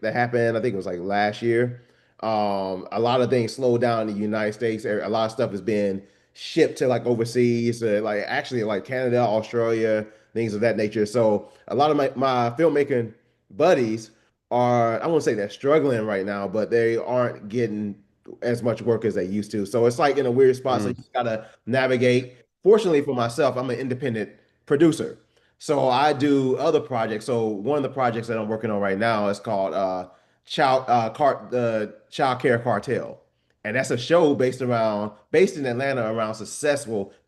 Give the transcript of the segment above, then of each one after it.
that happened. I think it was like last year. A lot of things slowed down in the United States. A lot of stuff is being shipped to like overseas, like actually like Canada, Australia, things of that nature. So a lot of my filmmaking buddies are, I won't say they're struggling right now, but they aren't getting as much work as they used to. So it's like in a weird spot. So you Mm. just gotta navigate. Fortunately for myself, I'm an independent producer. So I do other projects. So one of the projects that I'm working on right now is called the Child Care Cartel. And that's a show based in Atlanta around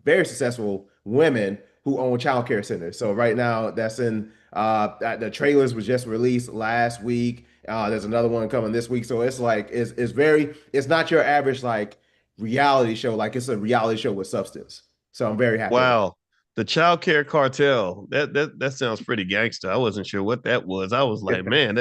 very successful women who own child care centers. So right now that's in the trailers was just released last week. There's another one coming this week. So it's like it's not your average like reality show. Like it's a reality show with substance. So I'm very happy about Wow. The child care cartel. That sounds pretty gangster. I wasn't sure what that was. I was like, it. man,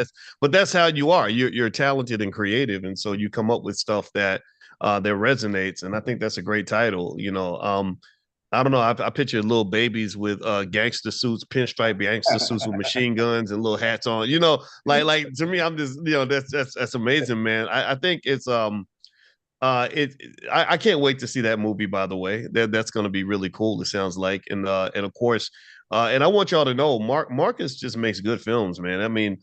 that's how you are. You're talented and creative. And so you come up with stuff that resonates. And I think that's a great title. I don't know. I picture little babies with gangster suits, pinstripe gangster suits with machine guns and little hats on. Like to me, I'm just, that's amazing, man. I think I can't wait to see that movie. By the way, that's going to be really cool. It sounds like, and of course, and I want y'all to know, Marcus just makes good films, man. I mean,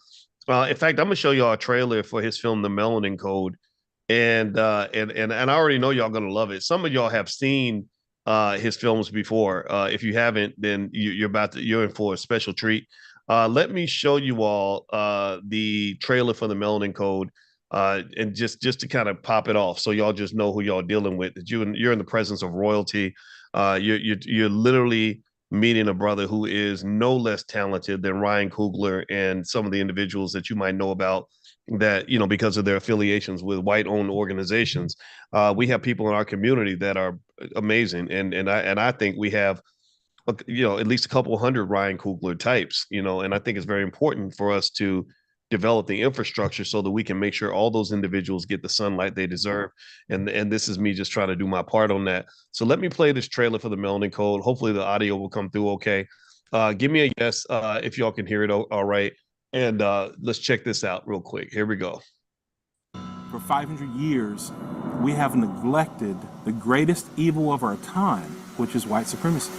in fact, I'm gonna show y'all a trailer for his film, The Melanin Code, and I already know y'all gonna love it. Some of y'all have seen his films before. If you haven't, then you're in for a special treat. Let me show you all the trailer for The Melanin Code, and just to kind of pop it off, so y'all just know who y'all dealing with. That you're in the presence of royalty. You're literally meeting a brother who is no less talented than Ryan Coogler and some of the individuals that you might know about, that because of their affiliations with white-owned organizations. We have people in our community that are amazing, and I think we have at least a couple hundred Ryan Coogler types, and I think it's very important for us to develop the infrastructure so that we can make sure all those individuals get the sunlight they deserve. And this is me just trying to do my part on that. So let me play this trailer for The Melanin Code. Hopefully the audio will come through okay. Give me a yes if y'all can hear it all right. And let's check this out real quick. Here we go. For 500 years, we have neglected the greatest evil of our time, which is white supremacy.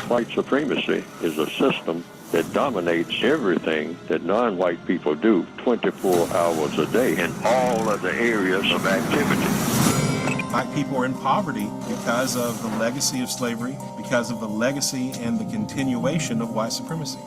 White supremacy is a system that dominates everything that non-white people do 24 hours a day in all of the areas of activity. Black people are in poverty because of the legacy of slavery, because of the legacy and the continuation of white supremacy.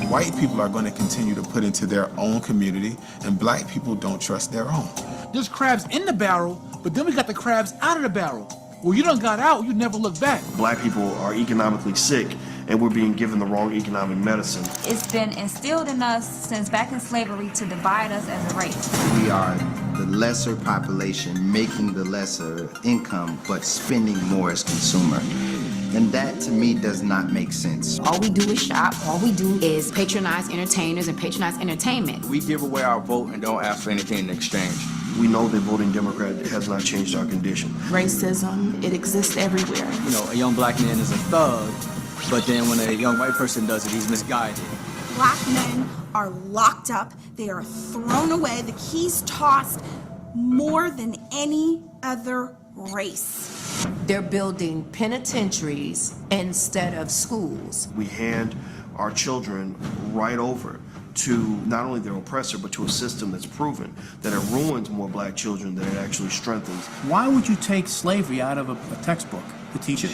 White people are going to continue to put into their own community, and black people don't trust their own. There's crabs in the barrel, but then we got the crabs out of the barrel. Well, you done got out, you never look back. Black people are economically sick, and we're being given the wrong economic medicine. It's been instilled in us since back in slavery to divide us as a race. We are the lesser population making the lesser income, but spending more as consumer. And that, to me, does not make sense. All we do is shop. All we do is patronize entertainers and patronize entertainment. We give away our vote and don't ask for anything in exchange. We know that voting Democrat has not changed our condition. Racism, it exists everywhere. A young black man is a thug, but then when a young white person does it, he's misguided. Black men are locked up, they are thrown away, the keys tossed more than any other race. They're building penitentiaries instead of schools. We hand our children right over to not only their oppressor, but to a system that's proven that it ruins more black children than it actually strengthens. Why would you take slavery out of a textbook to teach it?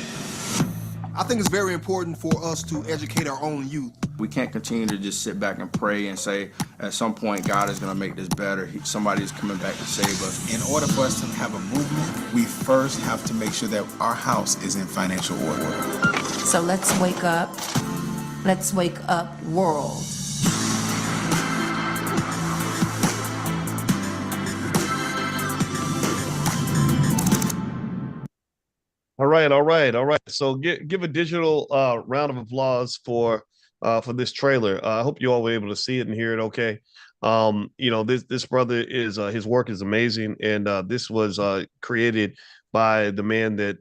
I think it's very important for us to educate our own youth. We can't continue to just sit back and pray and say, at some point, God is going to make this better. Somebody is coming back to save us. In order for us to have a movement, we first have to make sure that our house is in financial order. So let's wake up. Let's wake up, world. All right. So give a digital round of applause for for this trailer. I hope you all were able to see it and hear it. Okay. This brother is his work is amazing, and this was created by the man that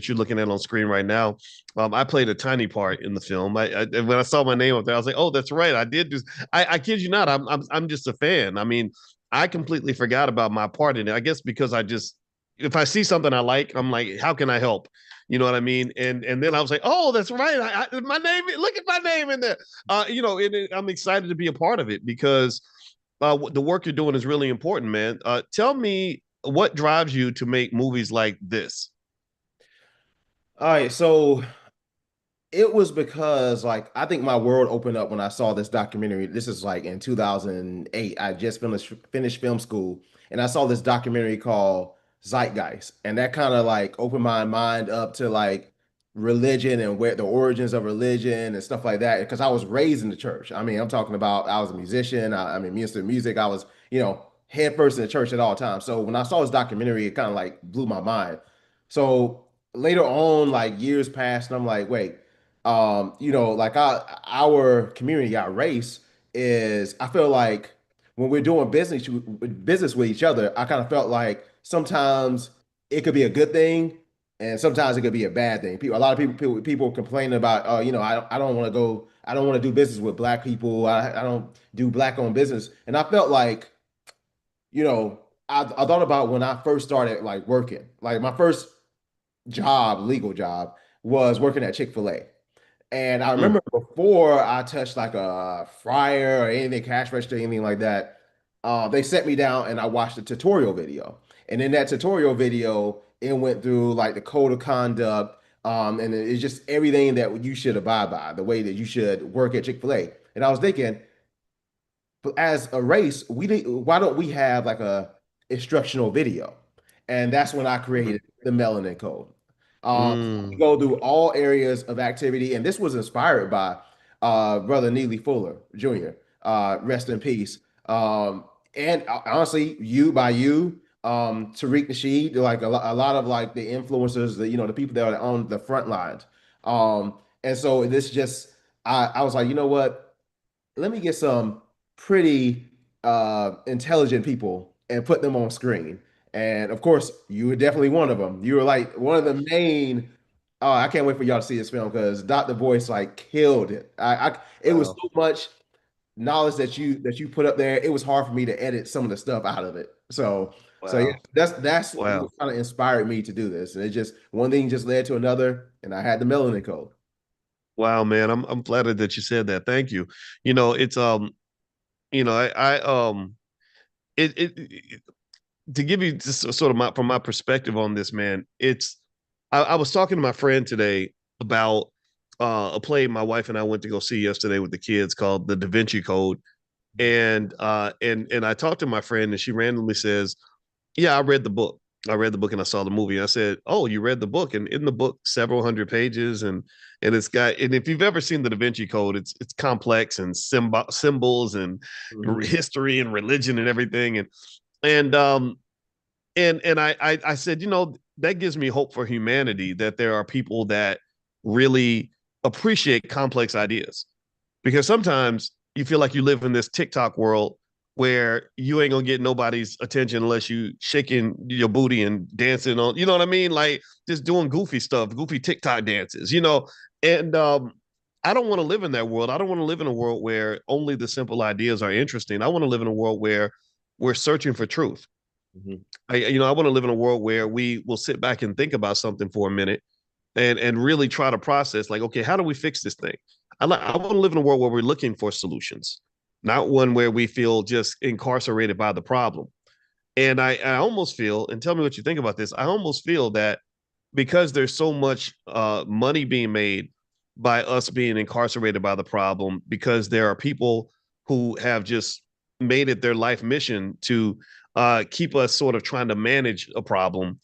you're looking at on screen right now. I played a tiny part in the film. When I saw my name up there, I was like, "Oh, that's right, I did." I kid you not, I'm just a fan. I mean, I completely forgot about my part in it. I guess because if I see something I like, I'm like, how can I help? You know what I mean? And then I was like, oh, that's right. My name, look at my name in there. I'm excited to be a part of it because the work you're doing is really important, man. Tell me what drives you to make movies like this? All right, so it was because like I think my world opened up when I saw this documentary. This is like in 2008. I just finished film school, and I saw this documentary called Zeitgeist, and that kind of like opened my mind up to like religion and where the origins of religion and stuff like that. Because I was raised in the church. I mean, I'm talking about I was a musician. I mean, music. I was head first in the church at all times. So when I saw this documentary, it kind of like blew my mind. So later on, like years passed, and I'm like, wait, like our community, our race is, I feel like when we're doing business with each other, I kind of felt like sometimes it could be a good thing and sometimes it could be a bad thing. A lot of people complaining about, I don't want to go, I don't want to do business with black people. I don't do black owned business. And I felt like, I thought about when I first started like working, like my first job, legal job, was working at Chick-fil-A. And I remember before I touched like a fryer or anything, cash register, anything like that, they set me down and I watched a tutorial video. And in that tutorial video, it went through like the code of conduct, and it's just everything that you should abide by, the way that you should work at Chick-fil-A. And I was thinking, but as a race, why don't we have like a instructional video? And that's when I created the Melanin Code. We Mm. go through all areas of activity, and this was inspired by Brother Neely Fuller Jr. Rest in peace. And honestly, Tariq Nasheed, like a lot of like the influencers, the people that are on the front lines. And so this just, I was like, you know what? Let me get some pretty intelligent people and put them on screen. And of course, you were definitely one of them. You were like one of the main. Oh, I can't wait for y'all to see this film because Dr. Boyce like killed it. It was Wow. so much knowledge that you put up there. It was hard for me to edit some of the stuff out of it. So yeah, Wow. that's what Wow. kind of inspired me to do this. And it just one thing just led to another, and I had the Melanin Code. Wow, man. I'm flattered that you said that. Thank you. It's I it to give you just sort of from my perspective on this, man, I was talking to my friend today about a play my wife and I went to go see yesterday with the kids called The Da Vinci Code. And I talked to my friend and she randomly says, yeah, I read the book. I read the book and I saw the movie. And I said, oh, you read the book? And in the book, several hundred pages, and if you've ever seen the Da Vinci Code, it's complex and symbols and history and religion and everything. And I said, that gives me hope for humanity, that there are people that really appreciate complex ideas. Because sometimes you feel like you live in this TikTok world where you ain't gonna get nobody's attention unless you shaking your booty and dancing on, you know what I mean? Like just doing goofy stuff, goofy TikTok dances, And I don't want to live in that world. I don't want to live in a world where only the simple ideas are interesting. I want to live in a world where we're searching for truth. I want to live in a world where we will sit back and think about something for a minute and really try to process like, okay, how do we fix this thing? I want to live in a world where we're looking for solutions, not one where we feel just incarcerated by the problem. And I almost feel, and tell me what you think about this, I almost feel that because there's so much money being made by us being incarcerated by the problem, because there are people who have just made it their life mission to keep us sort of trying to manage a problem.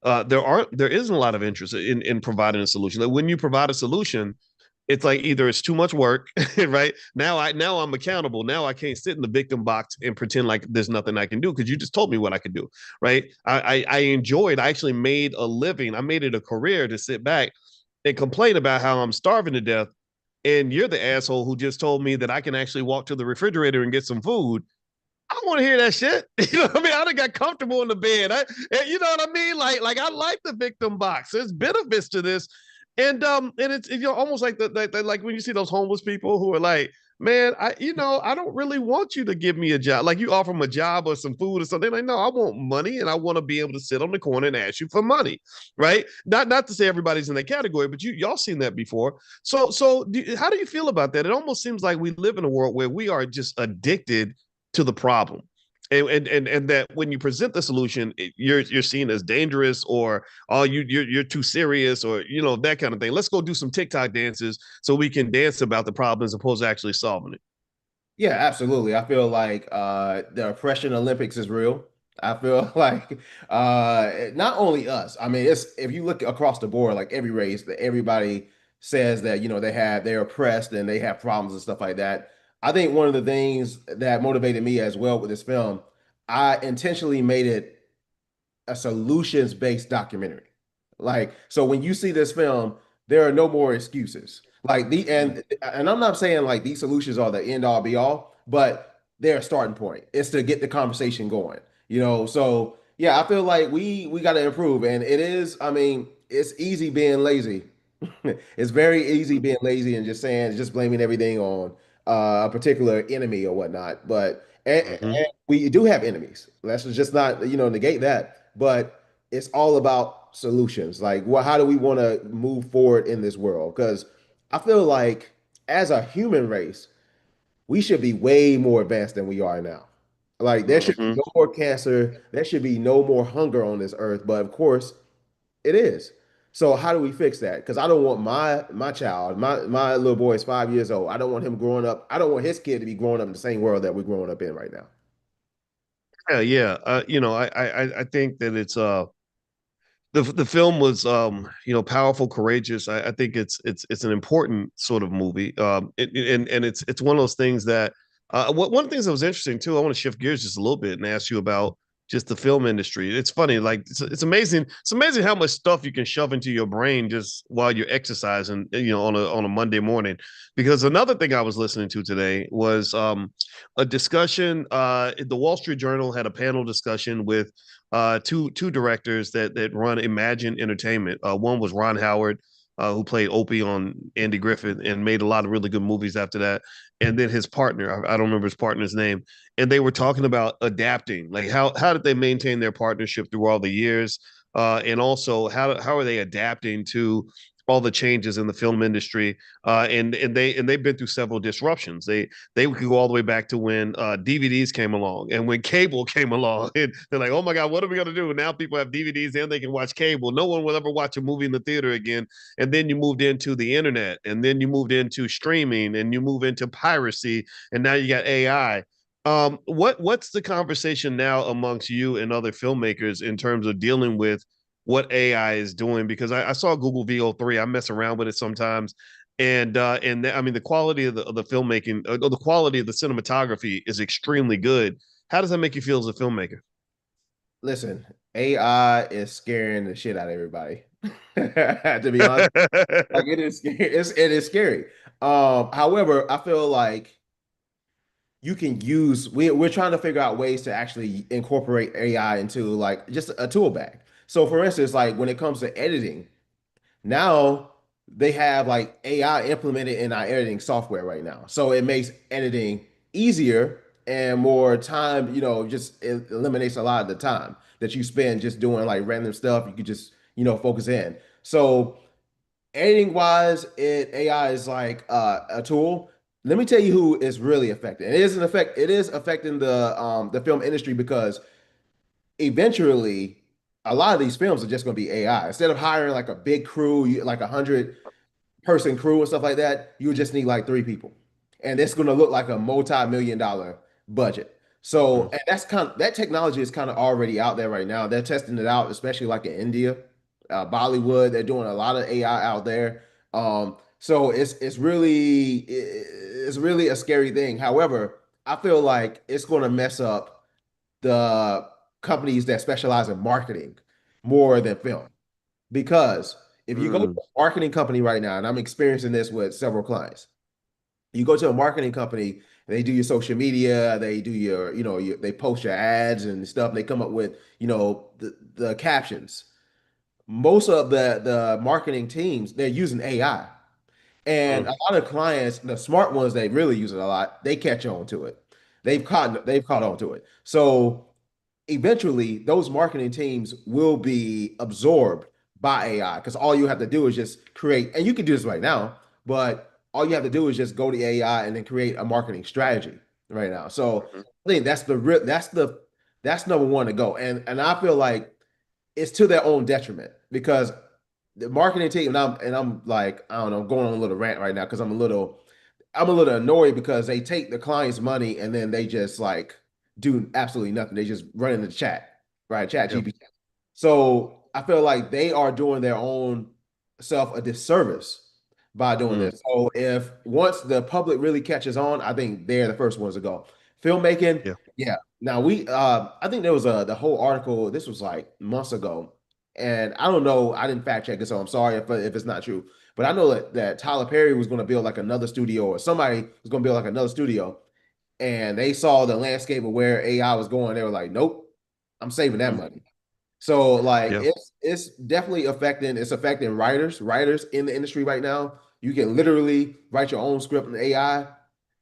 There isn't a lot of interest in providing a solution. Like when you provide a solution, it's like either it's too much work, right? Now I'm accountable. Now I can't sit in the victim box and pretend like there's nothing I can do because you just told me what I could do, right? I actually made a living. I made it a career to sit back and complain about how I'm starving to death and you're the asshole who just told me that I can actually walk to the refrigerator and get some food. I don't want to hear that shit. You know what I mean? I done got comfortable in the bed. You know what I mean? Like I like the victim box. There's benefits to this, and it's almost like like when you see those homeless people who are like, man, I don't really want you to give me a job. Like you offer them a job or some food or something. Like, no, I want money, and I want to be able to sit on the corner and ask you for money, right? Not to say everybody's in that category, but y'all seen that before. How do you feel about that? It almost seems like we live in a world where we are just addicted to the problem. And that when you present the solution, you're seen as dangerous, or oh you're too serious, or that kind of thing. Let's go do some TikTok dances so we can dance about the problem as opposed to actually solving it. Yeah, absolutely. I feel like the oppression Olympics is real. I feel like not only us. I mean, it's if you look across the board, like every race, that everybody says that they're oppressed and they have problems and stuff like that. I think one of the things that motivated me as well with this film, I intentionally made it a solutions-based documentary. Like, so when you see this film, there are no more excuses. Like and I'm not saying like these solutions are the end all be all, but they're a starting point. It's to get the conversation going. So yeah, I feel like we got to improve. And it is, I mean, it's easy being lazy. It's very easy being lazy and just blaming everything on a particular enemy or whatnot. But and we do have enemies. Let's just not negate that. But it's all about solutions. Like, how do we want to move forward in this world? Because I feel like as a human race, we should be way more advanced than we are now. Like, there should be no more cancer. There should be no more hunger on this earth. But of course, it is. So how do we fix that? Because I don't want my child, my little boy is 5 years old. I don't want him growing up. I don't want his kid to be growing up in the same world that we're growing up in right now. Yeah. I think that it's the film was powerful, courageous. I think it's an important sort of movie. And it's one of those things that one of the things that was interesting too. I want to shift gears just a little bit and ask you about just the film industry. It's funny, like it's amazing. It's amazing how much stuff you can shove into your brain just while you're exercising, on a Monday morning. Because another thing I was listening to today was a discussion. The Wall Street Journal had a panel discussion with two directors that run Imagine Entertainment. One was Ron Howard, who played Opie on Andy Griffith and made a lot of really good movies after that. And then his partner, I don't remember his partner's name, and they were talking about adapting. Like how did they maintain their partnership through all the years, and also how are they adapting to all the changes in the film industry, and they've been through several disruptions. They could go all the way back to when DVDs came along and when cable came along, and they're like, oh my God, what are we gonna do? Now people have DVDs and they can watch cable. No one will ever watch a movie in the theater again. And then you moved into the internet, and then you moved into streaming, and you move into piracy, and now you got AI. What's the conversation now amongst you and other filmmakers in terms of dealing with what AI is doing? Because I saw Google VO3. I mess around with it sometimes, and I mean the quality of the filmmaking, the quality of the cinematography is extremely good. How does that make you feel as a filmmaker? Listen, AI is scaring the shit out of everybody. To be honest, like it is scary. It is scary. However, I feel like you can use we're trying to figure out ways to actually incorporate AI into like just a tool bag. So for instance, like when it comes to editing, now they have like AI implemented in our editing software right now. So it makes editing easier and more time, just it eliminates a lot of the time that you spend just doing like random stuff. You could just, focus in. So editing wise, AI is like a tool. Let me tell you who is really affected. It is affecting the film industry because eventually a lot of these films are just going to be AI. Instead of hiring like a big crew, like 100-person crew and stuff like that, you just need like 3 people. And it's going to look like a multi-million-dollar budget. So, and that technology is kind of already out there right now. They're testing it out, especially like in India, Bollywood. They're doing a lot of AI out there. So it's really a scary thing. However, I feel like it's going to mess up the companies that specialize in marketing more than film. Because if you go to a marketing company right now, and I'm experiencing this with several clients, You go to a marketing company and they do your social media, they do your, they post your ads and stuff. They come up with, the captions. Most of the marketing teams, they're using AI. And a lot of clients, the smart ones, they really use it a lot. They catch on to it. They've caught on to it. So eventually those marketing teams will be absorbed by AI because all you have to do is just create, and you can do this right now, but all you have to do is just go to AI and then create a marketing strategy right now. So I think that's number one to go. And I feel like it's to their own detriment because the marketing team, and I'm like, I don't know, I'm going on a little rant right now because I'm a little annoyed because they take the client's money and then they just like do absolutely nothing. They just run in the chat, right? Chat Yep. GPT. So I feel like they are doing their own self a disservice by doing this. So if once the public really catches on, I think they're the first ones to go. Filmmaking, Yeah. yeah. Now I think there was the whole article. This was like months ago, and I don't know. I didn't fact check it, so I'm sorry if it's not true. But I know that Tyler Perry was going to build like another studio, or somebody was going to build like another studio, and they saw the landscape of where AI was going. They were like, "Nope, I'm saving that money." So like Yeah. it's definitely affecting writers in the industry right now. You can literally write your own script in AI.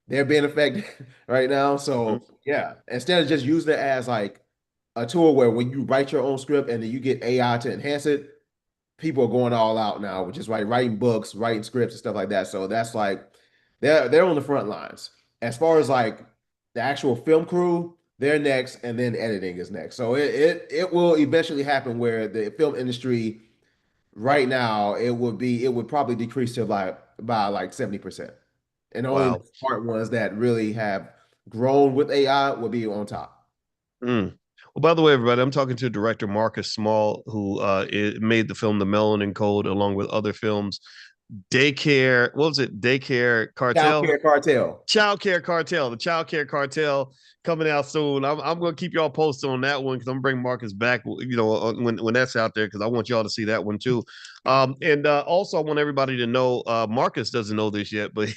They're being affected right now. So yeah, instead of just using it as like a tool where when you write your own script and then you get AI to enhance it, people are going all out now, which is like writing books, writing scripts and stuff like that. So that's like they're on the front lines. As far as like the actual film crew, they're next, and then editing is next. So it will eventually happen where the film industry right now it would probably decrease to like by like 70%. And only the Wow. smart ones that really have grown with AI will be on top. Well, by the way, everybody, I'm talking to director Marcus Small, who made the film The Melanin Code, along with other films. Daycare, what was it? Daycare Child Cartel? Care Cartel. Child Care Cartel, the Child Care Cartel coming out soon. I'm going to keep y'all posted on that one because I'm going to bring Marcus back, when that's out there because I want y'all to see that one too. And also, I want everybody to know Marcus doesn't know this yet, but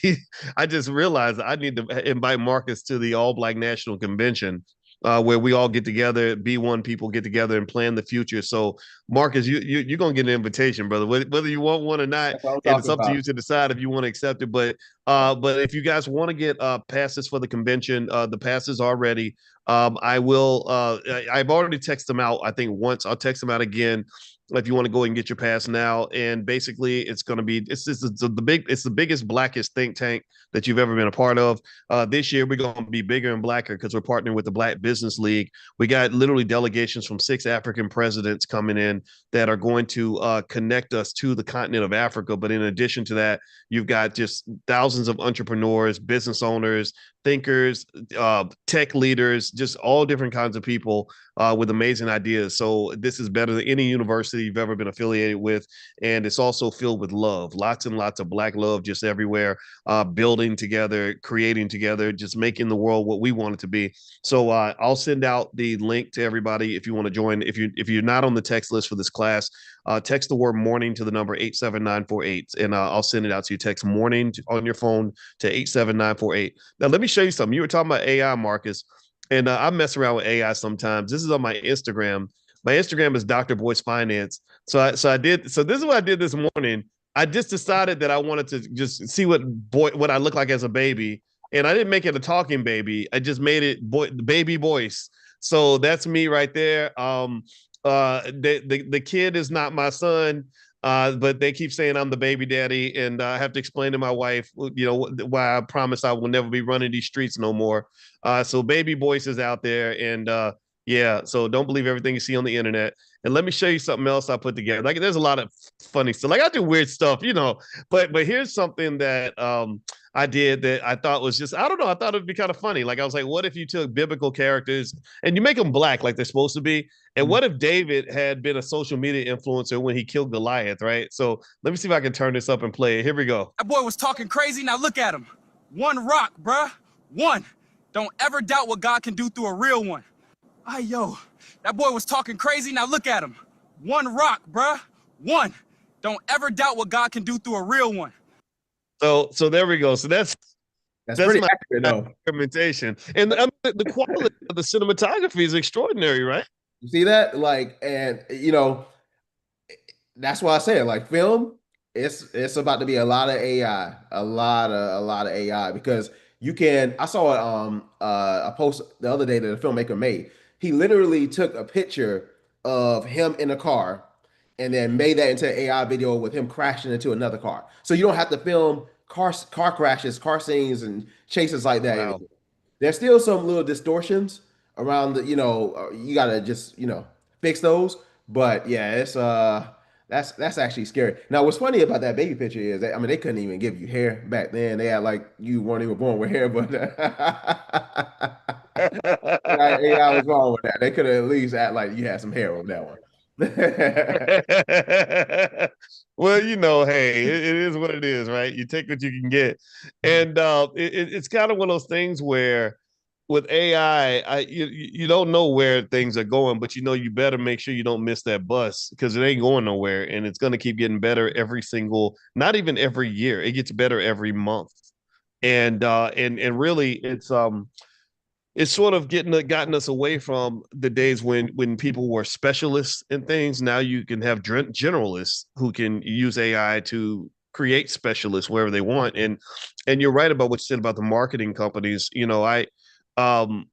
I just realized I need to invite Marcus to the All Black National Convention. Where we all get together, B1 people get together and plan the future. So, Marcus, you're gonna get an invitation, brother. Whether you want one or not, That's what I'm and it's talking up to about. you to decide if you want to accept it. But if you guys want to get passes for the convention, the passes are ready. I will. I've already texted them out. I think once. I'll text them out again if you want to go and get your pass now. And basically, it's going to be it's the biggest blackest think tank that you've ever been a part of. This year, we're going to be bigger and blacker because we're partnering with the Black Business League. We got literally delegations from 6 African presidents coming in that are going to connect us to the continent of Africa. But in addition to that, you've got just thousands of entrepreneurs, business owners, thinkers, tech leaders, just all different kinds of people with amazing ideas. So this is better than any university you've ever been affiliated with. And it's also filled with love, lots and lots of Black love just everywhere, building together, creating together, just making the world what we want it to be. So I'll send out the link to everybody if you want to join. If you're not on the text list for this class, text the word morning to the number 87948, and I'll send it out to you. Text morning on your phone to 87948. Now, let me show you something. You were talking about AI, Marcus, and I mess around with AI sometimes. This is on my Instagram. My Instagram is Dr. Boyce Finance. So this is what I did this morning. I just decided that I wanted to just see what I look like as a baby, and I didn't make it a talking baby. I just made it baby Boyce. So that's me right there. The kid is not my son, but they keep saying I'm the baby daddy, and I have to explain to my wife, why I promise I will never be running these streets no more. So baby Boyce is out there, and yeah, so don't believe everything you see on the internet. And let me show you something else I put together. Like, there's a lot of funny stuff. Like, I do weird stuff, but here's something that I did that I thought was just, I don't know, I thought it'd be kind of funny. Like, I was like, what if you took biblical characters and you make them Black like they're supposed to be? And what if David had been a social media influencer when he killed Goliath, right? So let me see if I can turn this up and play it. Here we go. That boy was talking crazy. Now look at him. One rock, bruh. One. Don't ever doubt what God can do through a real one. Ay, yo. That boy was talking crazy. Now look at him. One rock, bruh. One. Don't ever doubt what God can do through a real one. So there we go. So That's That's pretty not accurate, though. experimentation. And the quality of the cinematography is extraordinary, right? You see that? Like, and that's why I say it. Like film, it's about to be a lot of AI, a lot of AI because you can. I saw a post the other day that a filmmaker made. He literally took a picture of him in a car and then made that into an AI video with him crashing into another car. So you don't have to film car crashes, car scenes, and chases like that Wow. anymore. There's still some little distortions around you gotta just fix those. But yeah, it's that's actually scary. Now, what's funny about that baby picture is that, I mean, they couldn't even give you hair back then. They had like you weren't even born with hair, but AI was wrong with that. They could have at least act like you had some hair on that one. Well, hey, it is what it is, right? You take what you can get, and it's kind of one of those things where with AI, you don't know where things are going, but you better make sure you don't miss that bus because it ain't going nowhere, and it's going to keep getting better not even every year, it gets better every month, and really, it's sort of gotten us away from the days when people were specialists in things. Now you can have generalists who can use AI to create specialists wherever they want. And you're right about what you said about the marketing companies. Um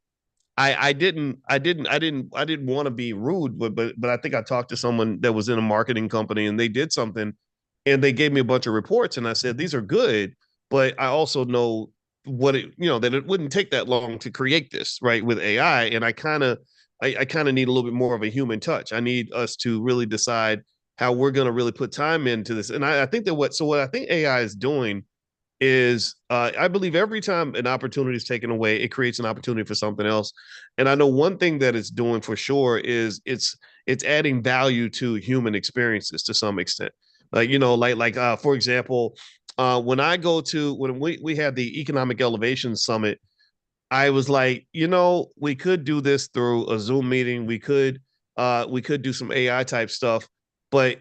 I didn't want to be rude, but I think I talked to someone that was in a marketing company and they did something and they gave me a bunch of reports and I said, these are good, but I also know that it wouldn't take that long to create this, right, with AI. And I kind of need a little bit more of a human touch. I need us to really decide how we're going to really put time into this. And I think that what I think AI is doing is I believe every time an opportunity is taken away, it creates an opportunity for something else. And I know one thing that it's doing for sure is it's adding value to human experiences to some extent. Like for example, when we had the Economic Elevation Summit, I was like, we could do this through a Zoom meeting. We could do some AI type stuff, but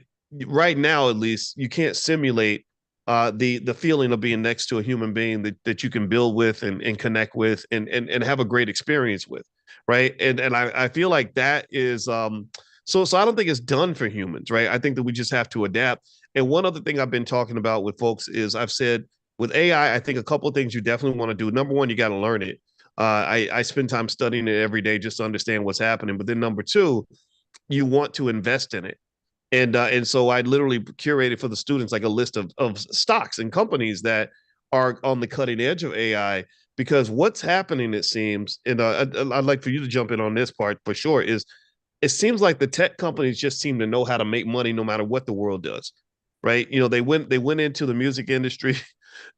right now, at least, you can't simulate the feeling of being next to a human being that you can build with and connect with and have a great experience with, right? And I feel like that is so I don't think it's done for humans, right? I think that we just have to adapt. And one other thing I've been talking about with folks is I've said with AI, I think a couple of things you definitely want to do. Number one, you got to learn it. I spend time studying it every day just to understand what's happening. But then number two, you want to invest in it. And so I literally curated for the students like a list of stocks and companies that are on the cutting edge of AI. Because what's happening, it seems, and I'd like for you to jump in on this part for sure, is it seems like the tech companies just seem to know how to make money no matter what the world does, right? They went into the music industry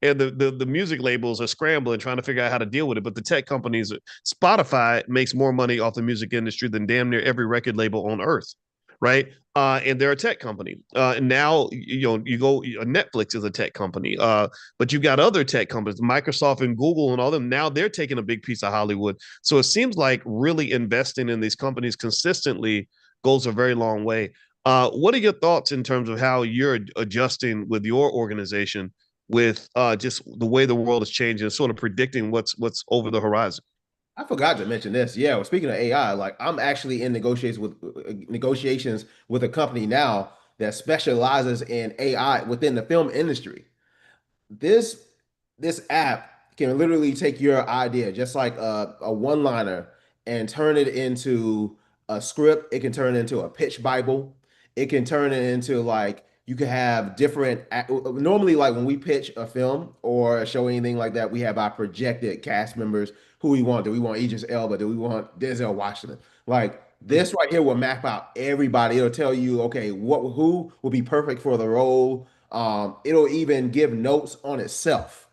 and the music labels are scrambling trying to figure out how to deal with it, but the tech companies, Spotify makes more money off the music industry than damn near every record label on earth, right? And they're a tech company. And now, you go, Netflix is a tech company, but you've got other tech companies, Microsoft and Google and all them. Now they're taking a big piece of Hollywood. So it seems like really investing in these companies consistently goes a very long way. What are your thoughts in terms of how you're adjusting with your organization with just the way the world is changing, sort of predicting what's over the horizon? I forgot to mention this. Yeah, well, speaking of AI, like I'm actually in negotiations with a company now that specializes in AI within the film industry. This this app can literally take your idea, just like a one-liner, and turn it into a script. It can turn it into a pitch Bible. It can turn it into like you could have different. Normally, like when we pitch a film or a show, anything like that, we have our projected cast members who we want. Do we want Idris Elba? Do we want Denzel Washington? Like this right here will map out everybody. It'll tell you, okay, who will be perfect for the role. It'll even give notes on itself.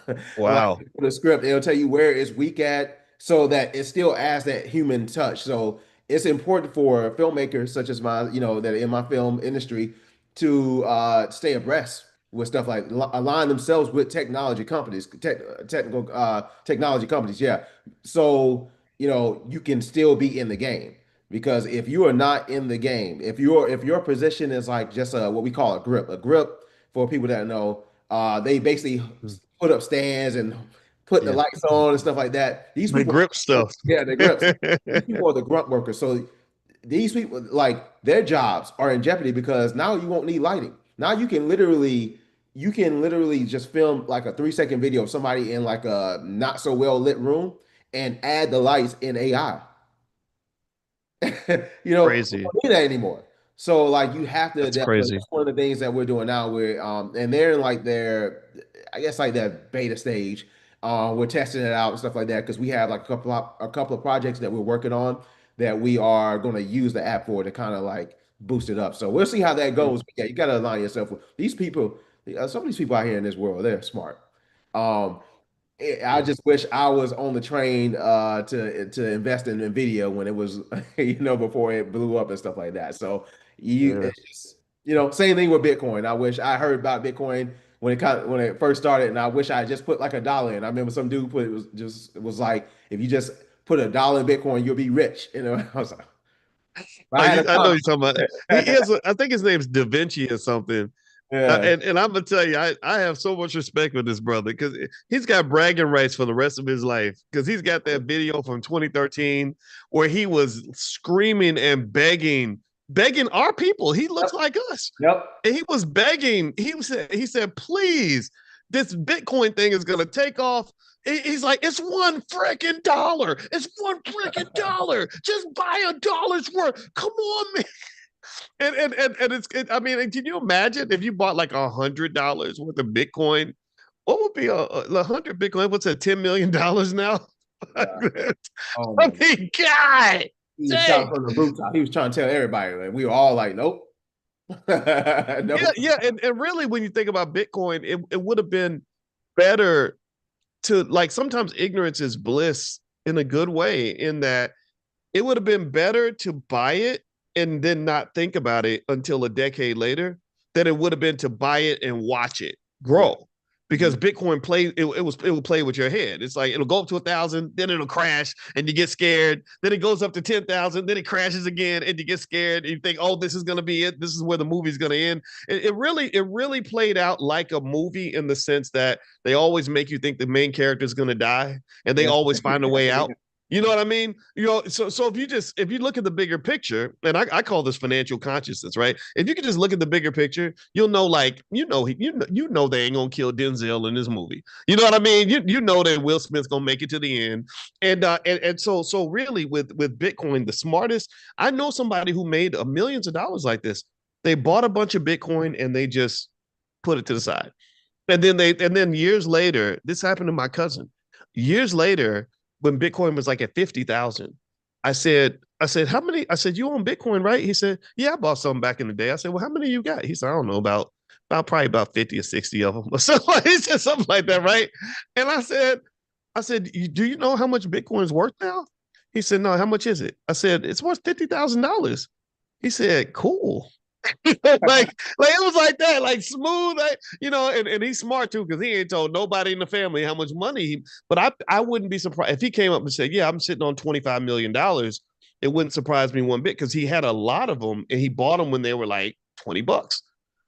Like Wow. for the script, it'll tell you where it's weak at so that it still adds that human touch. So it's important for filmmakers such as my, that are in my film industry to stay abreast with stuff like align themselves with technology companies, technical technology companies. Yeah. So, you can still be in the game because if you are not in the game, if your position is like just what we call a grip for people that know, they basically put up stands and put the lights on and stuff like that. These The people, grip stuff. yeah, the grips. These people are the grunt workers. So these people, like their jobs are in jeopardy because now you won't need lighting. Now you can literally just film like a 3-second video of somebody in like a not so well lit room and add the lights in AI. You know, we Crazy. don't need that anymore. So like you have to That's definitely, crazy. that's one of the things that we're doing now. We're and they're in like their, I guess like their beta stage. We're testing it out and stuff like that because we have like a couple of projects that we're working on that we are going to use the app for to kind of like boost it up. So we'll see how that goes. But yeah, you got to align yourself with these people. Some of these people out here in this world, they're smart. Um, I just wish I was on the train to invest in Nvidia when it was before it blew up and stuff like that. So Yeah. it's just same thing with Bitcoin. I wish I heard about Bitcoin when it first started, and I wish I just put like $1 in. I remember some dude it was like if you just put $1 in Bitcoin, you'll be rich. I was like, I know you're talking about. He is. I think his name's Da Vinci or something. Yeah. And I'm gonna tell you, I have so much respect for this brother because he's got bragging rights for the rest of his life because he's got that video from 2013 where he was screaming and begging our people. He looks like us. Yep. And he was begging. He said, please, this Bitcoin thing is gonna take off. He's like, it's $1 freaking. It's $1 freaking. Just buy $1's worth. Come on, man. And I mean, can you imagine if you bought like $100 worth of Bitcoin? What would be a 100 Bitcoin? What's that? $10 million now? Oh, I mean, God, he was shouting from the rooftop. He was trying to tell everybody, and we were all like, nope. Nope. Yeah. And really, when you think about Bitcoin, it would have been better to like sometimes ignorance is bliss in a good way, in that it would have been better to buy it and then not think about it until a decade later than it would have been to buy it and watch it grow. Because Bitcoin it will play with your head. It's like it'll go up to 1,000, then it'll crash and you get scared. Then it goes up to 10,000, then it crashes again and you get scared. And you think, oh, this is gonna be it. This is where the movie's gonna end. It really played out like a movie in the sense that they always make you think the main character is gonna die, and they always find a way out. You know what I mean? So if you look at the bigger picture, and I call this financial consciousness, right? If you can just look at the bigger picture, you'll know, like, they ain't gonna kill Denzel in this movie. You know what I mean? You know that Will Smith's gonna make it to the end. And so really with Bitcoin, the smartest, I know somebody who made millions of dollars like this. They bought a bunch of Bitcoin and they just put it to the side. And then years later, this happened to my cousin. Years later, when Bitcoin was like at 50,000, I said, how many? I said, you own Bitcoin, right? He said, yeah, I bought some back in the day. I said, well, how many you got? He said, I don't know, probably about 50 or 60 of them. So he said something like that, right? And I said, do you know how much Bitcoin is worth now? He said, no, how much is it? I said, it's worth $50,000. He said, cool. like it was like that, like smooth, and he's smart too, because he ain't told nobody in the family how much money but I wouldn't be surprised if he came up and said, yeah, I'm sitting on $25 million. It wouldn't surprise me one bit, because he had a lot of them and he bought them when they were like $20.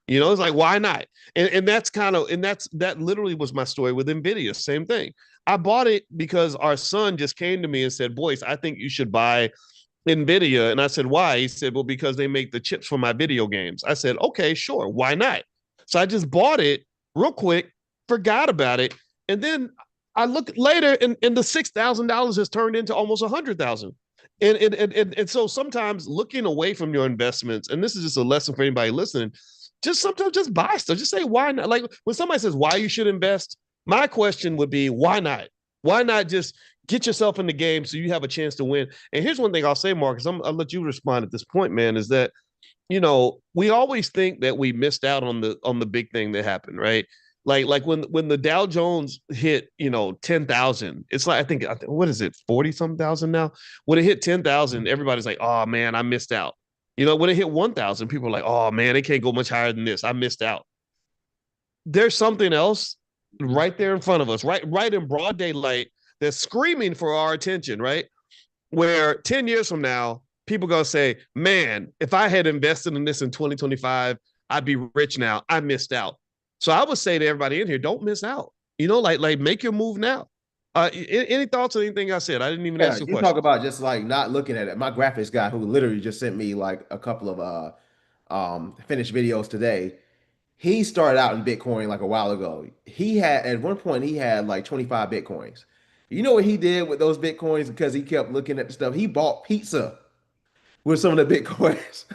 It's like, why not? And that literally was my story with Nvidia. Same thing. I bought it because our son just came to me and said, Boyce, I think you should buy Nvidia. And I said, why? He said, well, because they make the chips for my video games. I said, okay, sure, why not? So I just bought it real quick, forgot about it, and then I looked later, and the $6,000 has turned into almost 100,000. And so sometimes looking away from your investments, and this is just a lesson for anybody listening, sometimes just buy stuff. Just say, why not? Like when somebody says why you should invest, my question would be, why not? Why not just get yourself in the game so you have a chance to win? And here's one thing I'll say, Marcus, I'll let you respond at this point, man, is that, we always think that we missed out on the big thing that happened, right? Like when the Dow Jones hit, 10,000, it's like, I think, what is it, 40 something thousand now? When it hit 10,000, everybody's like, oh man, I missed out. When it hit 1,000, people are like, oh man, it can't go much higher than this. I missed out. There's something else right there in front of us, right in broad daylight, that's screaming for our attention, right? Where 10 years from now, people are going to say, man, if I had invested in this in 2025, I'd be rich now. I missed out. So I would say to everybody in here, don't miss out. Like make your move now. Any thoughts on anything I said? I didn't even Yeah, ask you a you talk question. about just like not looking at it. My graphics guy who literally just sent me like a couple of finished videos today. He started out in Bitcoin like a while ago. He had at one point he had like 25 Bitcoins. You know what he did with those Bitcoins because he kept looking at the stuff. He bought pizza with some of the Bitcoins.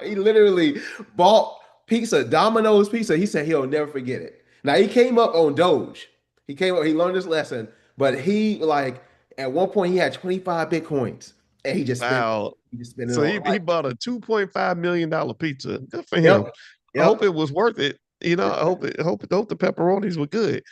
He literally bought pizza, Domino's pizza. He said he'll never forget it. Now he came up on Doge. He came up, he learned his lesson, but he like at one point he had 25 Bitcoins and Wow. he just spent it So on he like, bought a $2.5 million pizza. Good for him. yep, I hope yep. it was worth it. I hope the pepperonis were good.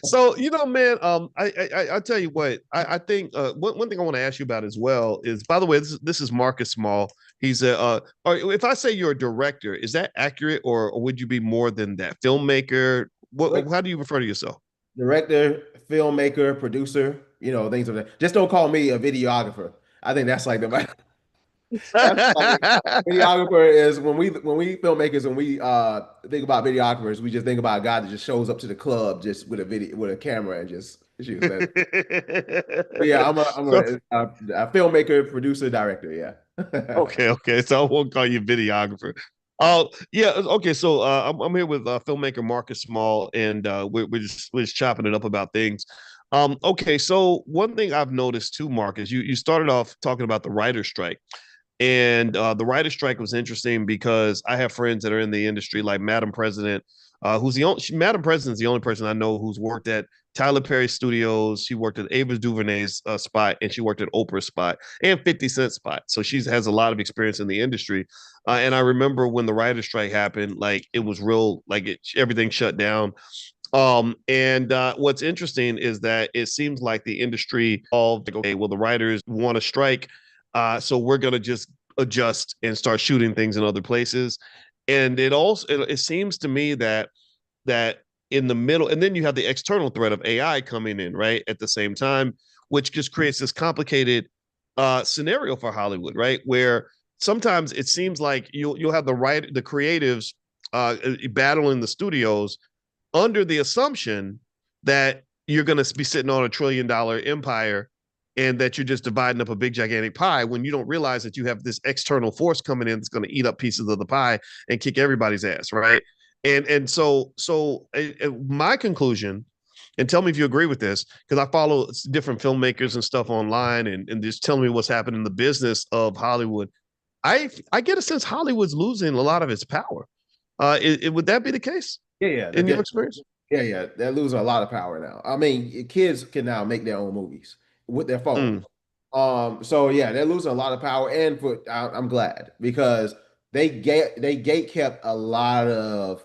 So man, I tell you what, I think one thing I want to ask you about as well is, by the way, this is Marcus Small. He's or if I say you're a director, is that accurate, or would you be more than that? Filmmaker? How do you refer to yourself? Director, filmmaker, producer, things of that. Just don't call me a videographer. I think that's like the that's like videographer is when we filmmakers when we think about videographers, we just think about a guy that just shows up to the club just with a video with a camera and just shoots that. But yeah, I'm So a filmmaker, producer, director. Yeah. okay. So I won't call you videographer. Yeah, okay. So I'm here with filmmaker Marcus Small, and we're just chopping it up about things. Okay, so one thing I've noticed too, Marcus, you started off talking about the writer's strike. And the writer's strike was interesting because I have friends that are in the industry, like Madam President, who's the only Madam President's the only person I know who's worked at Tyler Perry Studios. She worked at Ava DuVernay's spot, and she worked at Oprah's spot and 50 Cent spot. So she has a lot of experience in the industry. And I remember when the writer's strike happened, like it was real, like everything shut down. And what's interesting is that it seems like the industry all like, okay, well, the writers want to strike, so we're gonna just adjust and start shooting things in other places. And it seems to me that in the middle, and then you have the external threat of AI coming in right at the same time, which just creates this complicated scenario for Hollywood, right? Where sometimes it seems like you'll have the creatives battling the studios under the assumption that you're going to be sitting on $1 trillion empire and that you're just dividing up a big gigantic pie when you don't realize that you have this external force coming in that's going to eat up pieces of the pie and kick everybody's ass, right? And my conclusion, and tell me if you agree with this, because I follow different filmmakers and stuff online, and just telling me what's happening in the business of Hollywood. I get a sense Hollywood's losing a lot of its power. Would that be the case? Yeah. In your experience? Yeah. They're losing a lot of power now. I mean, kids can now make their own movies with their phone. So yeah, they're losing a lot of power, and I'm glad because they gate kept a lot of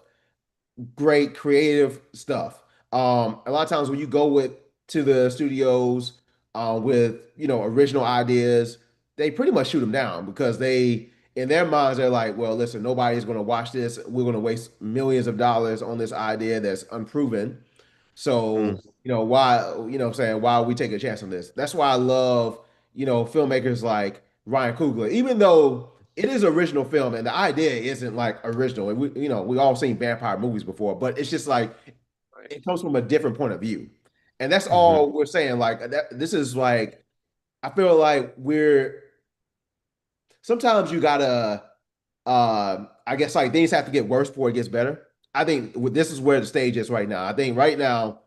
great creative stuff. A lot of times when you go to the studios with original ideas, they pretty much shoot them down because they in their minds they're like, well, listen, nobody's going to watch this. We're going to waste millions of dollars on this idea that's unproven. So why what I'm saying why we take a chance on this? That's why I love filmmakers like Ryan Coogler, even though it is original film and the idea isn't like original. And we all seen vampire movies before, but it's just like it comes from a different point of view. And that's all we're saying. Like this is like I feel like we're sometimes you gotta I guess like things have to get worse before it gets better. I think this is where the stage is right now. I think right now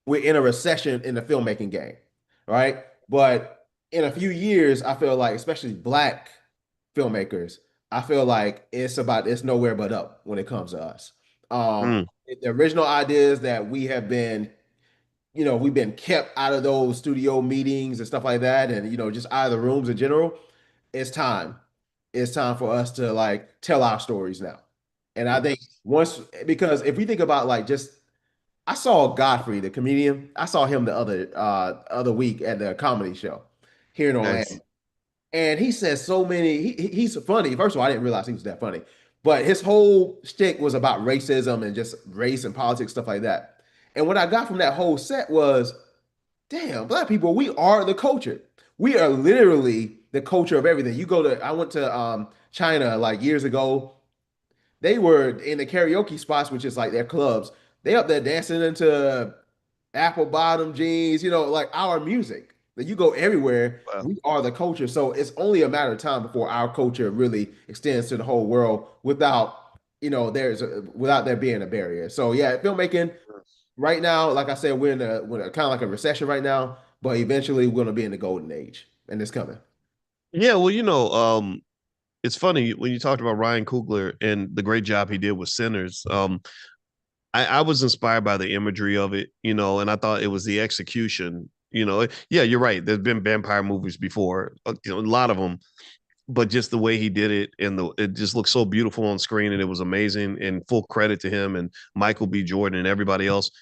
we're in a recession in the filmmaking game, right? But in a few years, I feel like, especially black filmmakers, I feel like it's nowhere but up when it comes to us. The original ideas that we've been kept out of those studio meetings and stuff like that, and just out of the rooms in general. It's time. It's time for us to like tell our stories now. And I think because if we think about like just I saw Godfrey, the comedian. I saw him the other week at the comedy show here in Orlando. Nice. And he says so many. He's funny. First of all, I didn't realize he was that funny. But his whole shtick was about racism and just race and politics, stuff like that. And what I got from that whole set was, damn, black people, we are the culture. We are literally the culture of everything. I went to China like years ago they were in the karaoke spots, which is like their clubs. They up there dancing into apple bottom jeans, like our music. That you go everywhere, Wow. we are the culture. So it's only a matter of time before our culture really extends to the whole world without, without there being a barrier. So yeah, filmmaking right now, like I said, we're in kind of like a recession right now, but eventually we're gonna be in the golden age, and it's coming. Yeah, well, it's funny when you talked about Ryan Coogler and the great job he did with Sinners. I was inspired by the imagery of it, and I thought it was the execution. Yeah, you're right. There's been vampire movies before, a lot of them, but just the way he did it and it just looked so beautiful on screen, and it was amazing. And full credit to him and Michael B. Jordan and everybody else.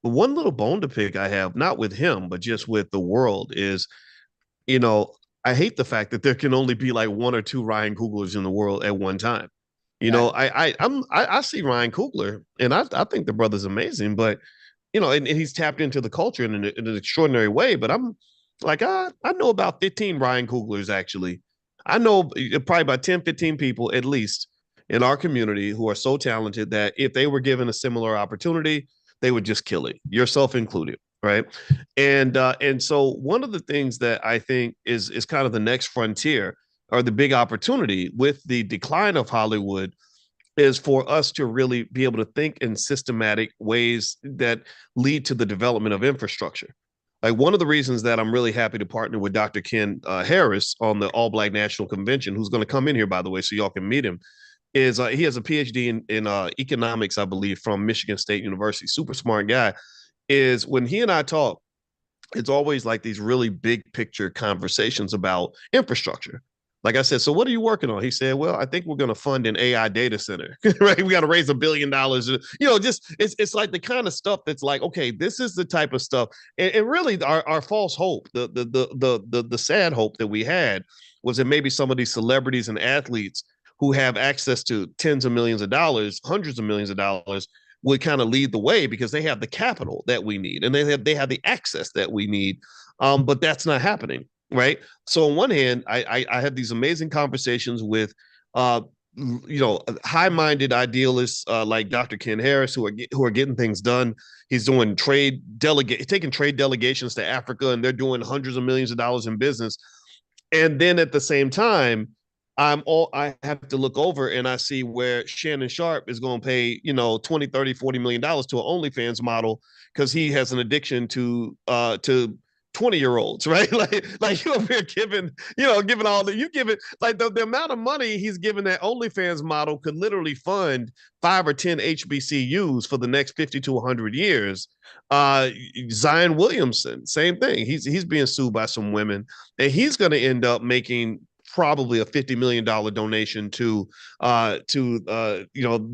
But one little bone to pick I have, not with him, but just with the world, is you know, I hate the fact that there can only be like one or two Ryan Cooglers in the world at one time. Yeah. I see Ryan Coogler, and I think the brother's amazing, but and he's tapped into the culture in an extraordinary way. But I'm like, I know about 15 Ryan Cooglers actually. I know probably about 10, 15 people at least in our community who are so talented that if they were given a similar opportunity, they would just kill it, yourself included, right? And so one of the things that I think is kind of the next frontier or the big opportunity with the decline of Hollywood is for us to really be able to think in systematic ways that lead to the development of infrastructure. Like one of the reasons that I'm really happy to partner with Dr. Ken Harris on the All Black National Convention, who's going to come in here, by the way, so y'all can meet him, is he has a PhD in economics, I believe, from Michigan State University. Super smart guy. Is when he and I talk, it's always like these really big picture conversations about infrastructure. Like I said, so what are you working on? He said, well, I think we're going to fund an AI data center, right? We got to raise $1 billion. Just it's like the kind of stuff that's like, okay, this is the type of stuff. And really our false hope, the sad hope that we had was that maybe some of these celebrities and athletes who have access to tens of millions of dollars, hundreds of millions of dollars, would kind of lead the way because they have the capital that we need and they have the access that we need. But that's not happening, right? So on one hand, I had these amazing conversations with high-minded idealists like Dr. Ken Harris who are getting things done. He's doing taking trade delegations to Africa, and they're doing hundreds of millions of dollars in business. And then at the same time, I have to look over and I see where Shannon Sharp is going to pay, 20, 30, $40 million to an OnlyFans model because he has an addiction to 20-year-olds, right? like you over here giving all the, you give it like the amount of money he's giving that OnlyFans model could literally fund 5 or 10 HBCUs for the next 50 to 100 years. Zion Williamson, same thing. He's being sued by some women and he's going to end up making probably a $50 million donation to the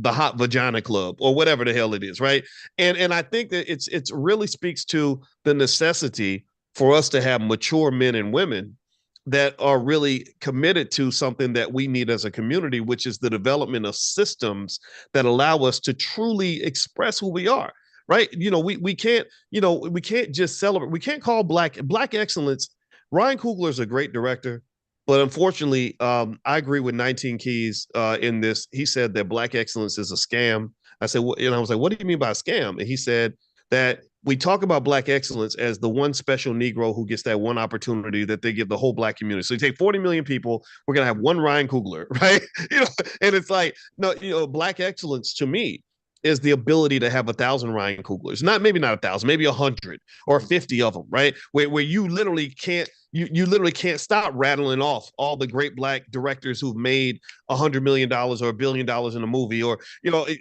Hot Vagina Club or whatever the hell it is, right? And I think that it's really speaks to the necessity for us to have mature men and women that are really committed to something that we need as a community, which is the development of systems that allow us to truly express who we are. Right? We can't just celebrate. We can't call black excellence. Ryan Coogler is a great director. But unfortunately, I agree with 19 Keys in this. He said that black excellence is a scam. I said, and I was like, what do you mean by a scam? And he said that we talk about black excellence as the one special Negro who gets that one opportunity that they give the whole black community. So you take 40 million people, we're going to have one Ryan Coogler, right? And it's like, no, black excellence to me is the ability to have 1,000 Ryan Cooglers, maybe not 1,000, maybe 100 or 50 of them, right? Where you literally can't, you literally can't stop rattling off all the great black directors who've made $100 million or $1 billion in a movie, or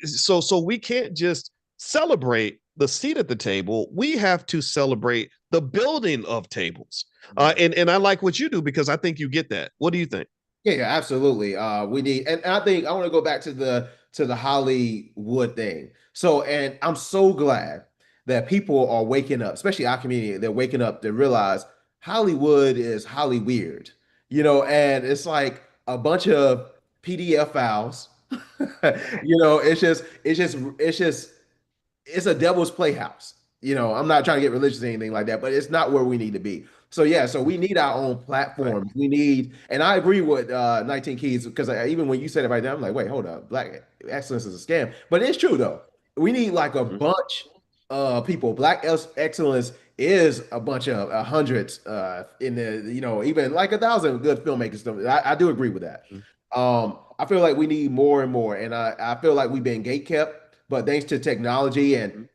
so we can't just celebrate the seat at the table. We have to celebrate the building of tables. And I like what you do because I think you get that. What do you think? Yeah, absolutely. We need, and I think I want to go back to the Hollywood thing. So, and I'm so glad that people are waking up, especially our community. They're waking up to realize Hollywood is Holly weird, and it's like a bunch of PDF files. It's a devil's playhouse. I'm not trying to get religious or anything like that, but it's not where we need to be. So yeah, so we need our own platforms. We need, and I agree with 19 Keys, because even when you said it right now, I'm like, wait, hold up, Black excellence is a scam. But it's true though. We need like a bunch of people. Excellence is a bunch of hundreds in the, even like 1,000 good filmmakers. Stuff. I do agree with that. I feel like we need more and more, and I feel like we've been gatekept, but thanks to technology and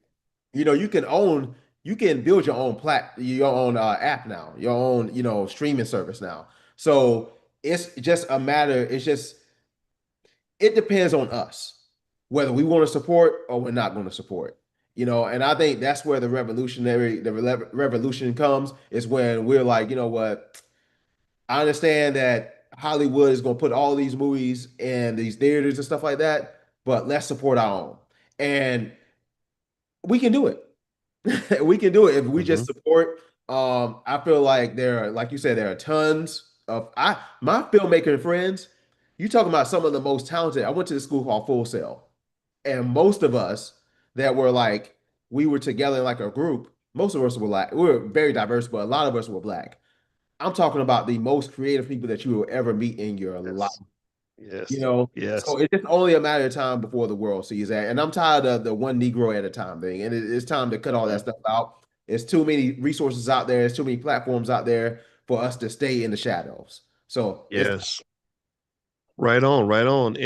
you can build your own app now, your own streaming service now. So it's just a matter. It depends on us whether we want to support or we're not going to support. And I think that's where the revolution comes, is when we're like, you know what, I understand that Hollywood is going to put all these movies in these theaters and stuff like that, but let's support our own. And we can do it. We can do it if we just support. I feel like like you said, there are tons of my filmmaker friends. You talking about some of the most talented. I went to the school called Full Sail, and most of us that were like, we were together in like a group. Most of us were like, we were very diverse, but a lot of us were Black. I'm talking about the most creative people that you will ever meet in your life. Yes. So it's just only a matter of time before the world sees that. And I'm tired of the one Negro at a time thing. And it's time to cut all that stuff out. It's too many resources out there. There's too many platforms out there for us to stay in the shadows. So yes, right on, right on.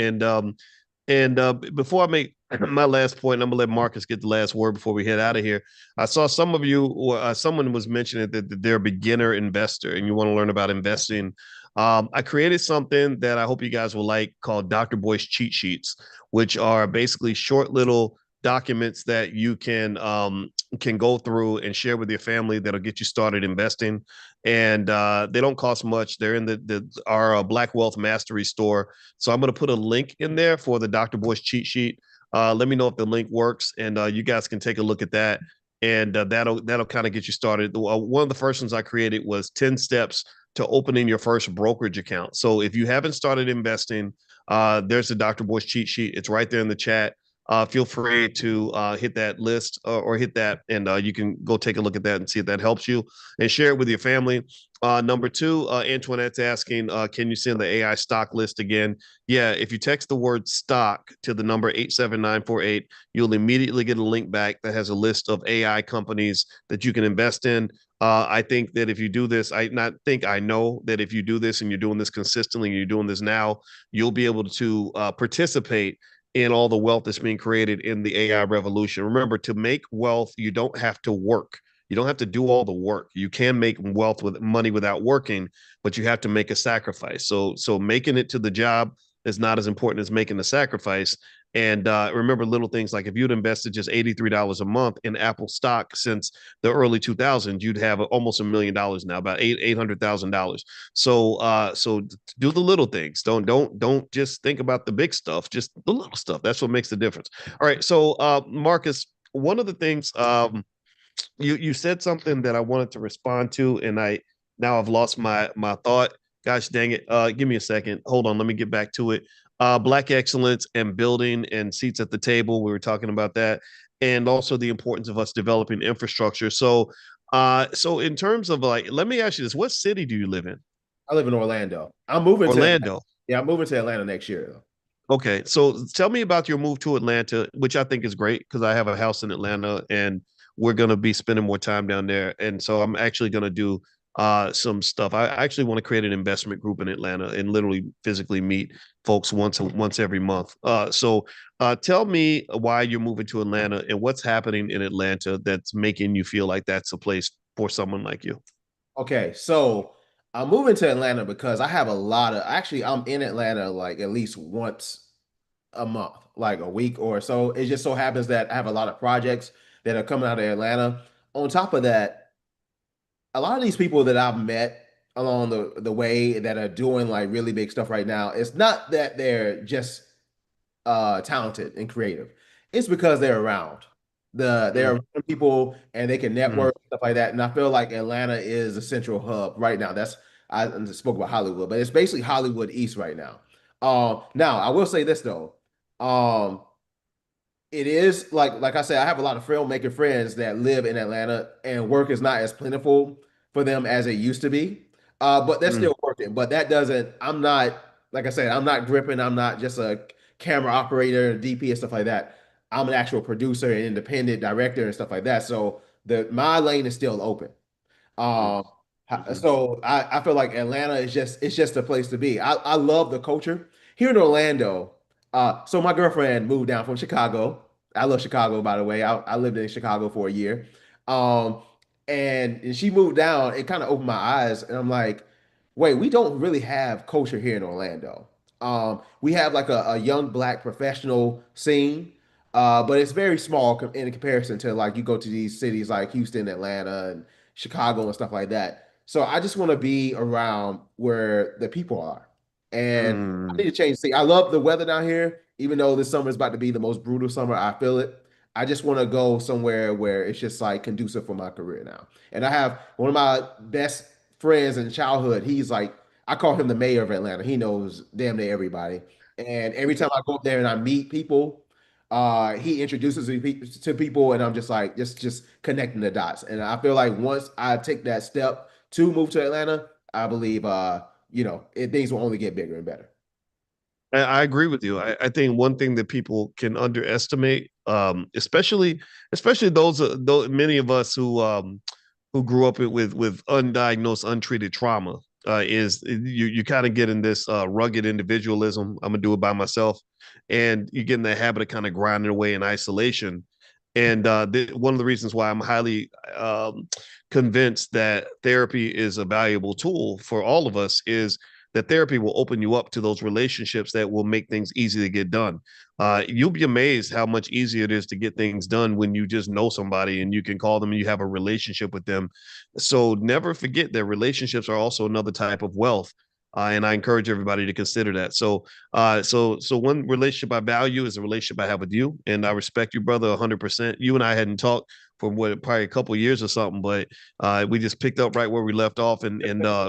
And before I make my last point, I'm gonna let Marcus get the last word before we head out of here. I saw some of you, or someone was mentioning that they're a beginner investor and you want to learn about investing. I created something that I hope you guys will like, called Dr. Boyce cheat sheets, which are basically short little documents that you can go through and share with your family that'll get you started investing. And they don't cost much. They're in our Black Wealth Mastery store. So I'm going to put a link in there for the Dr. Boyce cheat sheet. Let me know if the link works, and you guys can take a look at that. And that'll kind of get you started. One of the first ones I created was 10 steps to opening your first brokerage account. So if you haven't started investing, there's the Dr. Boyce cheat sheet. It's right there in the chat. Feel free to hit that list or hit that, and you can go take a look at that and see if that helps you, and share it with your family. Number two, Antoinette's asking, can you send the AI stock list again? Yeah, if you text the word stock to the number 87948, you'll immediately get a link back that has a list of AI companies that you can invest in. I think that if you do this, I know that if you do this and you're doing this consistently and you're doing this now, you'll be able to participate in all the wealth that's being created in the AI revolution. Remember, to make wealth, you don't have to work. You don't have to do all the work. You can make wealth with money without working, but you have to make a sacrifice. So making it to the job is not as important as making the sacrifice. And remember little things like if you'd invested just $83 a month in Apple stock since the early 2000s, you'd have almost $1 million now, about $800,000. So do the little things. Don't just think about the big stuff, just the little stuff. That's what makes the difference. All right. So Marcus, one of the things you said something that I wanted to respond to, and I've lost my thought. Gosh dang it. Give me a second. Hold on. Let me get back to it. Black excellence and building and seats at the table. We were talking about that, and also the importance of us developing infrastructure. So in terms of let me ask you this: what city do you live in? I live in Orlando. I'm moving to Orlando. Yeah, I'm moving to Atlanta next year, though. Okay, so tell me about your move to Atlanta, which I think is great because I have a house in Atlanta and we're going to be spending more time down there. And so I'm actually going to do some stuff. I actually want to create an investment group in Atlanta and literally physically meet folks once every month. So tell me why you're moving to Atlanta and what's happening in Atlanta that's making you feel like that's a place for someone like you. Okay, so I'm moving to Atlanta because I have I'm in Atlanta like at least once a month, like a week or so. It just so happens that I have a lot of projects that are coming out of Atlanta. On top of that, a lot of these people that I've met along the way that are doing like really big stuff right now, it's not that they're just talented and creative. It's because they're around. They're around people and they can network stuff like that. And I feel like Atlanta is a central hub right now. I spoke about Hollywood, but it's basically Hollywood East right now. Now I will say this though. It is like I said, I have a lot of filmmaker friends that live in Atlanta, and work is not as plentiful for them as it used to be. But they're Mm, still working. But that doesn't. I'm not like I said. I'm not gripping. I'm not just a camera operator, DP, and stuff like that. I'm an actual producer and independent director and stuff like that. So the my lane is still open. mm, Um, mhm. so I feel like Atlanta is just a place to be. I love the culture here in Orlando. So my girlfriend moved down from Chicago. I love Chicago, by the way. I lived in Chicago for a year. Um, and she moved down. It kind of opened my eyes, and I'm like, wait, we don't really have culture here in Orlando. We have like a young black professional scene, but it's very small in comparison to like you go to these cities like Houston, Atlanta, and Chicago and stuff like that. So I just want to be around where the people are. And I need Mm. to change. See, I love the weather down here, even though this summer is about to be the most brutal summer. I feel it. I just want to go somewhere where it's just like conducive for my career now. And I have one of my best friends in childhood. He's like, I call him the mayor of Atlanta. He knows damn near everybody. And every time I go up there and I meet people, he introduces me to people, and I'm just like just connecting the dots. And I feel like once I take that step to move to Atlanta, I believe things will only get bigger and better. I agree with you. I think one thing that people can underestimate, especially those many of us who grew up with undiagnosed, untreated trauma, is you kind of get in this rugged individualism. I'm gonna do it by myself, and you get in that habit of kind of grinding away in isolation. And one of the reasons why I'm highly convinced that therapy is a valuable tool for all of us is that therapy will open you up to those relationships that will make things easy to get done. You'll be amazed how much easier it is to get things done when you just know somebody and you can call them and you have a relationship with them. So never forget that relationships are also another type of wealth. And I encourage everybody to consider that. So one relationship I value is a relationship I have with you, and I respect you, brother, 100%. You and I hadn't talked for probably a couple of years or something, but we just picked up right where we left off, and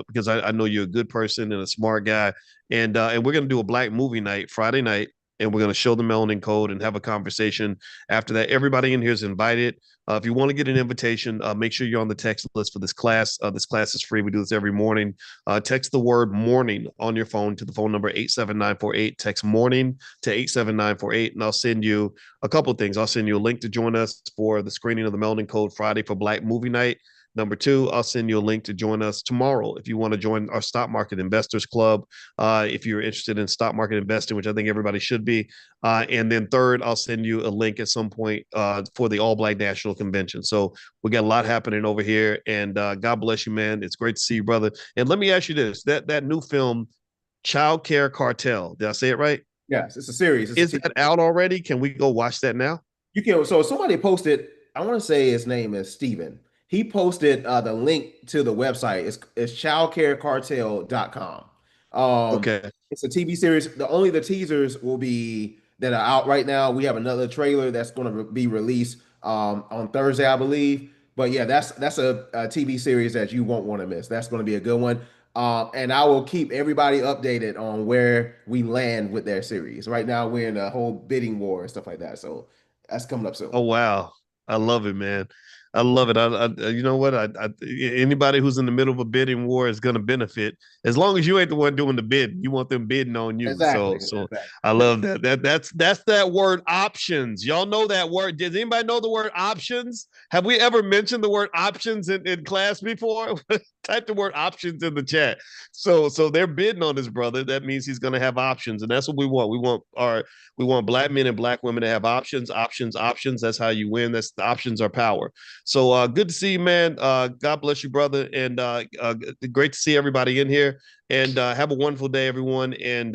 because I know you're a good person and a smart guy, and we're gonna do a black movie night Friday night, and we're gonna show the Melanin Code and have a conversation after that. Everybody in here is invited. If you want to get an invitation, make sure you're on the text list for this class. This class is free. We do this every morning. Text the word morning on your phone to the phone number 87948. Text morning to 87948, and I'll send you a couple of things. I'll send you a link to join us for the screening of the Melanin Code Friday for Black Movie Night. Number two, I'll send you a link to join us tomorrow if you want to join our Stock Market Investors Club. If you're interested in stock market investing, which I think everybody should be. And then third, I'll send you a link at some point for the All Black National Convention. So we got a lot happening over here, and God bless you, man. It's great to see you, brother. And let me ask you this: that new film, Child Care Cartel, did I say it right? Yes, it's a series. It's a Is TV. that out already? Can we go watch that now? You can. So somebody posted. I want to say his name is Steven. He posted the link to the website. It's childcarecartel.com. Okay. It's a TV series. The teasers will be that are out right now. We have another trailer that's going to be released on Thursday, I believe. But yeah, that's a TV series that you won't want to miss. That's going to be a good one. And I will keep everybody updated on where we land with their series. Right now, we're in a whole bidding war and stuff like that. So that's coming up soon. Oh wow, I love it, man. I love it. You know what? Anybody who's in the middle of a bidding war is going to benefit as long as you ain't the one doing the bid. You want them bidding on you. Exactly. So Exactly. I love that. That's that word options. Y'all know that word. Does anybody know the word options? Have we ever mentioned the word options in class before? Type the word options in the chat. So they're bidding on this brother. That means he's going to have options, and that's what we want. We want black men and black women to have options, options, options. That's how you win. That's the options are power. So good to see you, man. God bless you, brother. And great to see everybody in here. And have a wonderful day, everyone. And